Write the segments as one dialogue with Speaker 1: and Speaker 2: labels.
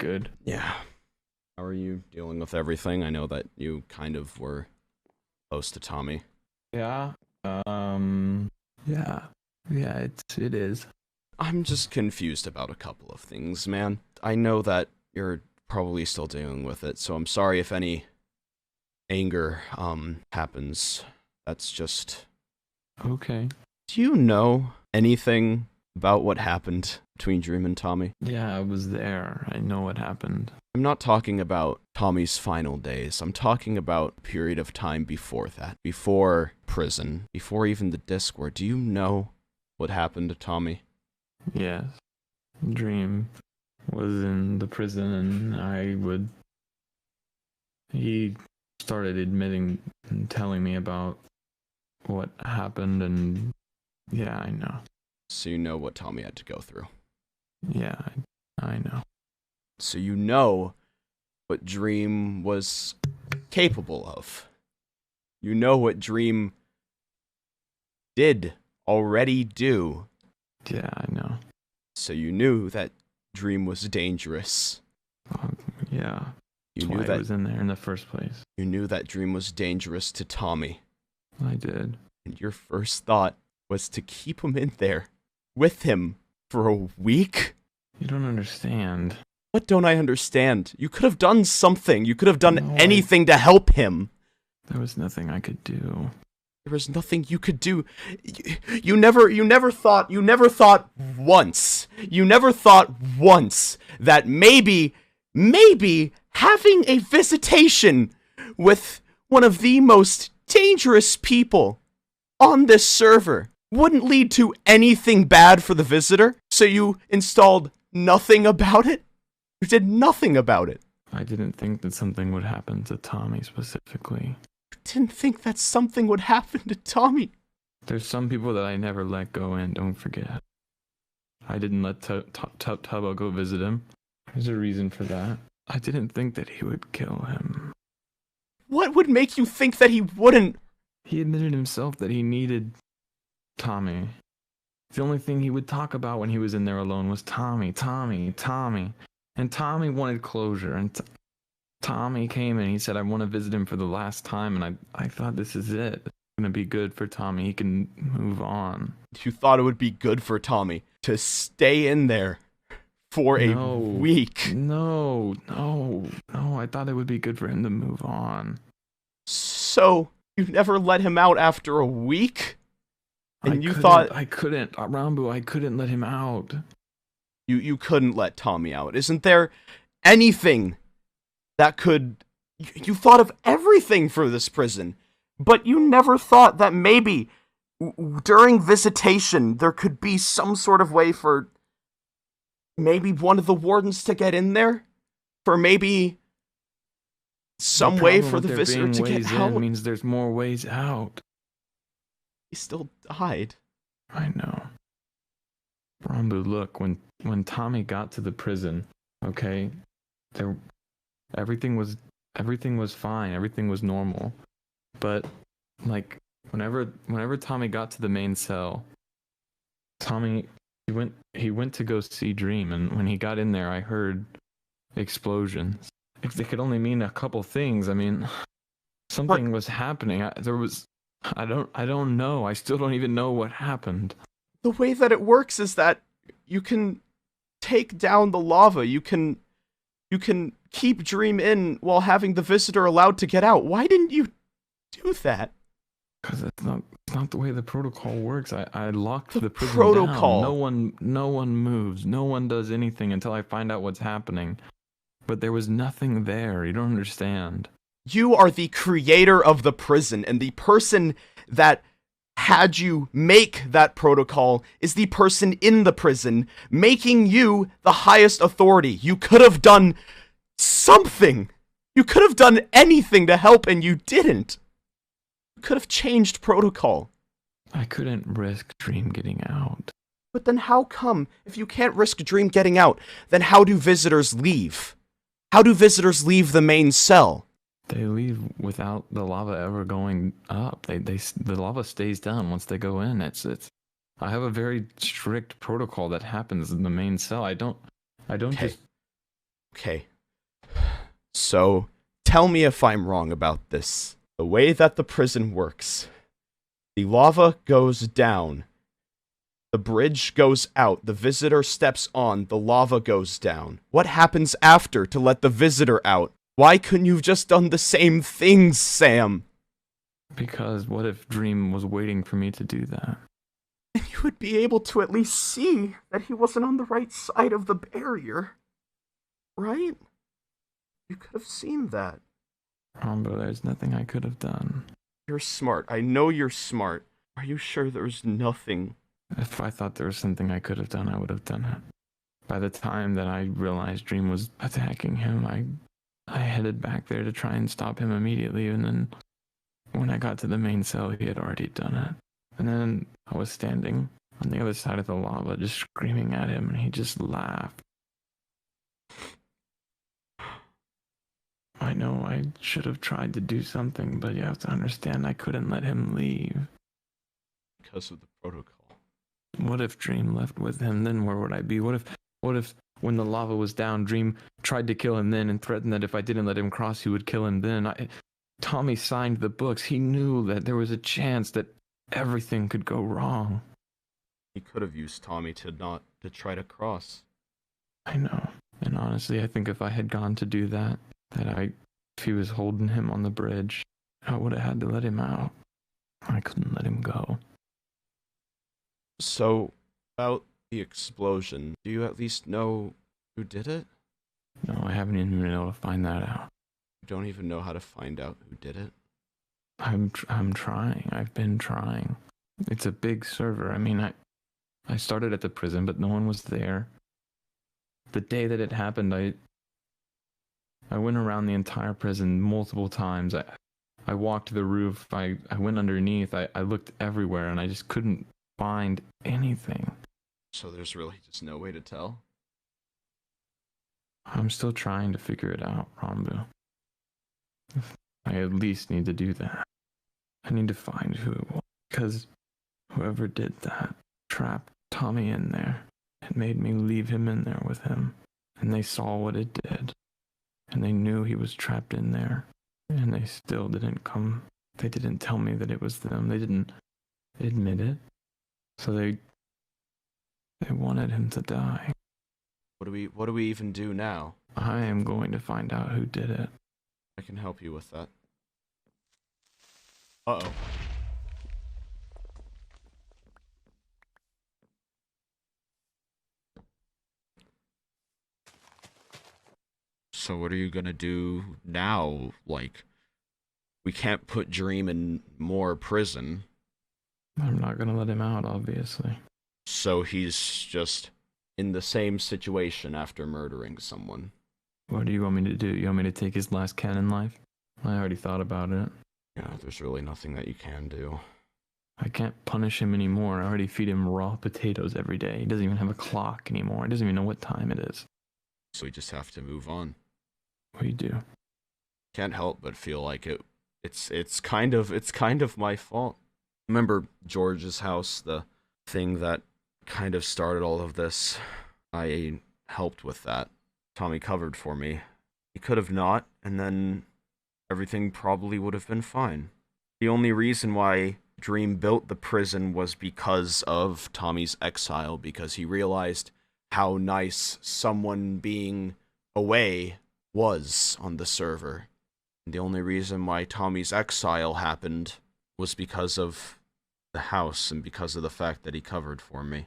Speaker 1: good.
Speaker 2: Yeah. How are you dealing with everything? I know that you kind of were close to Tommy.
Speaker 1: Yeah. Yeah, it is.
Speaker 2: I'm just confused about a couple of things, man. I know that you're probably still dealing with it, so I'm sorry if any anger, happens. That's just...
Speaker 1: Okay.
Speaker 2: Do you know anything about what happened between Dream and Tommy?
Speaker 1: Yeah, I was there. I know what happened.
Speaker 2: I'm not talking about Tommy's final days. I'm talking about a period of time before that. Before prison. Before even the Discord. Do you know what happened to Tommy?
Speaker 1: Yes. Dream was in the prison and he started admitting and telling me about what happened, and yeah, I know.
Speaker 2: So you know what Tommy had to go through.
Speaker 1: Yeah, I know.
Speaker 2: So you know what Dream was capable of. You know what Dream did already do.
Speaker 1: Yeah, I know.
Speaker 2: So you knew that Dream was dangerous.
Speaker 1: Yeah.
Speaker 2: You
Speaker 1: That's
Speaker 2: knew
Speaker 1: why
Speaker 2: that
Speaker 1: I was in there in the first place.
Speaker 2: you knew that Dream was dangerous to Tommy.
Speaker 1: I did.
Speaker 2: And your first thought was to keep him in there with him for a week?
Speaker 1: You don't understand.
Speaker 2: What don't I understand? You could have done something. You could have done
Speaker 1: No,
Speaker 2: anything to help him.
Speaker 1: There was nothing I could do.
Speaker 2: There was nothing you could do. You never thought once that maybe having a visitation with one of the most dangerous people on this server wouldn't lead to anything bad for the visitor. So you installed nothing about it? You did nothing about it.
Speaker 1: I didn't think that something would happen to Tommy specifically.
Speaker 2: Didn't think that something would happen to Tommy.
Speaker 1: There's some people that I never let go in, don't forget. I didn't let Tubbo go visit him. There's a reason for that. I didn't think that he would kill him.
Speaker 2: What would make you think that he wouldn't?
Speaker 1: He admitted himself that he needed Tommy. The only thing he would talk about when he was in there alone was Tommy. And Tommy wanted closure, and Tommy came and he said, I want to visit him for the last time, and I thought, this is it. It's going to be good for Tommy. He can move on.
Speaker 2: You thought it would be good for Tommy to stay in there for a week.
Speaker 1: No. I thought it would be good for him to move on.
Speaker 2: So, you never let him out after a week? And
Speaker 1: I couldn't, Ranboo, I couldn't let him out.
Speaker 2: You couldn't let Tommy out. Isn't there anything that could... You thought of everything for this prison, but you never thought that maybe during visitation there could be some sort of way for maybe one of the wardens to get in there? For maybe some way for the visitor to get out?
Speaker 1: Means there's more ways out.
Speaker 2: He still died.
Speaker 1: I know. Ranboo, look, when Tommy got to the prison, okay, everything was fine, everything was normal. But like whenever Tommy got to the main cell, he went to go see Dream, and when he got in there I heard explosions. They could only mean a couple things. I mean, something was happening. I don't know. I still don't even know what happened.
Speaker 2: The way that it works is that you can take down the lava. You can keep Dream in while having the visitor allowed to get out. Why didn't you do that?
Speaker 1: Because it's not the way the protocol works. I locked the prison
Speaker 2: protocol
Speaker 1: down. No one moves. No one does anything until I find out what's happening. But there was nothing there. You don't understand.
Speaker 2: You are the creator of the prison, and the person that had you make that protocol is the person in the prison, making you the highest authority. You could have done something. You could have done anything to help, and you didn't. You could have changed protocol.
Speaker 1: I couldn't risk Dream getting out.
Speaker 2: But then how come, if you can't risk Dream getting out, then how do visitors leave? How do visitors leave the main cell?
Speaker 1: They leave without the lava ever going up. The lava stays down once they go in. I have a very strict protocol that happens in the main cell. I don't
Speaker 2: Okay.
Speaker 1: just
Speaker 2: Okay. So, tell me if I'm wrong about this. The way that the prison works, the lava goes down, the bridge goes out, the visitor steps on, the lava goes down. What happens after to let the visitor out? Why couldn't you have just done the same things, Sam?
Speaker 1: Because what if Dream was waiting for me to do that?
Speaker 2: And you would be able to at least see that he wasn't on the right side of the barrier. Right? You could have seen that.
Speaker 1: Ranboo, there's nothing I could have done.
Speaker 2: You're smart. I know you're smart. Are you sure there's nothing?
Speaker 1: If I thought there was something I could have done, I would have done it. By the time that I realized Dream was attacking him, I headed back there to try and stop him immediately, and then when I got to the main cell, he had already done it. And then I was standing on the other side of the lava, just screaming at him, and he just laughed. I know I should have tried to do something, but you have to understand I couldn't let him leave.
Speaker 2: Because of the protocol.
Speaker 1: What if Dream left with him? Then where would I be? What if when the lava was down, Dream tried to kill him then and threatened that if I didn't let him cross, he would kill him then? Tommy signed the books. He knew that there was a chance that everything could go wrong.
Speaker 2: He could have used Tommy to try to cross.
Speaker 1: I know. And honestly, I think if I had gone to do that, if he was holding him on the bridge, I would have had to let him out. I couldn't let him go.
Speaker 2: So, about the explosion, do you at least know who did it?
Speaker 1: No, I haven't even been able to find that out.
Speaker 2: You don't even know how to find out who did it?
Speaker 1: I'm trying. I've been trying. It's a big server. I mean, I started at the prison, but no one was there. The day that it happened, I went around the entire prison multiple times. I walked the roof. I went underneath. I looked everywhere, and I just couldn't find anything.
Speaker 2: So there's really just no way to tell?
Speaker 1: I'm still trying to figure it out, Ranboo. I at least need to do that. I need to find who it was, because whoever did that trapped Tommy in there and made me leave him in there with him. And they saw what it did. And they knew he was trapped in there. And they still didn't come. They didn't tell me that it was them. They didn't admit it. So they wanted him to die.
Speaker 2: What do we even do now?
Speaker 1: I am going to find out who did it.
Speaker 2: I can help you with that. Uh-oh. So what are you gonna do now? Like, we can't put Dream in more prison.
Speaker 1: I'm not going to let him out, obviously.
Speaker 2: So he's just in the same situation after murdering someone.
Speaker 1: What do you want me to do? You want me to take his last canon life? I already thought about it.
Speaker 2: Yeah, there's really nothing that you can do.
Speaker 1: I can't punish him anymore. I already feed him raw potatoes every day. He doesn't even have a clock anymore. He doesn't even know what time it is.
Speaker 2: So we just have to move on.
Speaker 1: What do you do?
Speaker 2: Can't help but feel like it's kind of my fault. Remember George's house, the thing that kind of started all of this? I helped with that. Tommy covered for me. He could have not, and then everything probably would have been fine. The only reason why Dream built the prison was because of Tommy's exile, because he realized how nice someone being away was on the server. And the only reason why Tommy's exile happened was because of the house and because of the fact that he covered for me.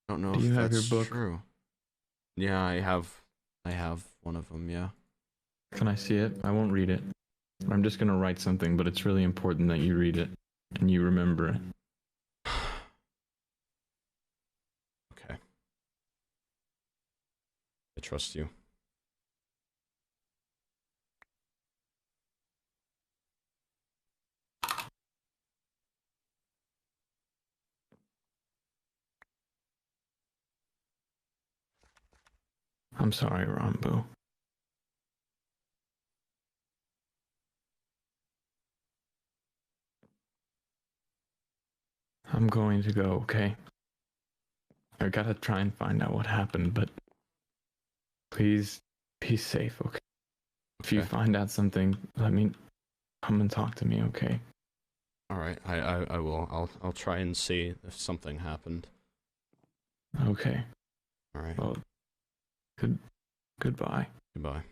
Speaker 2: I don't know if that's true. Yeah, I have one of them, yeah.
Speaker 1: Can I see it? I won't read it. I'm just gonna write something, but it's really important that you read it and you remember it.
Speaker 2: Okay. I trust you.
Speaker 1: I'm sorry, Ranboo. I'm going to go, okay? I gotta try and find out what happened, but please be he's safe, okay? If you
Speaker 2: Okay.
Speaker 1: find out something, let me come and talk to me, okay?
Speaker 2: All right, I will. I'll try and see if something happened.
Speaker 1: Okay.
Speaker 2: All right.
Speaker 1: Well, goodbye.
Speaker 2: Goodbye.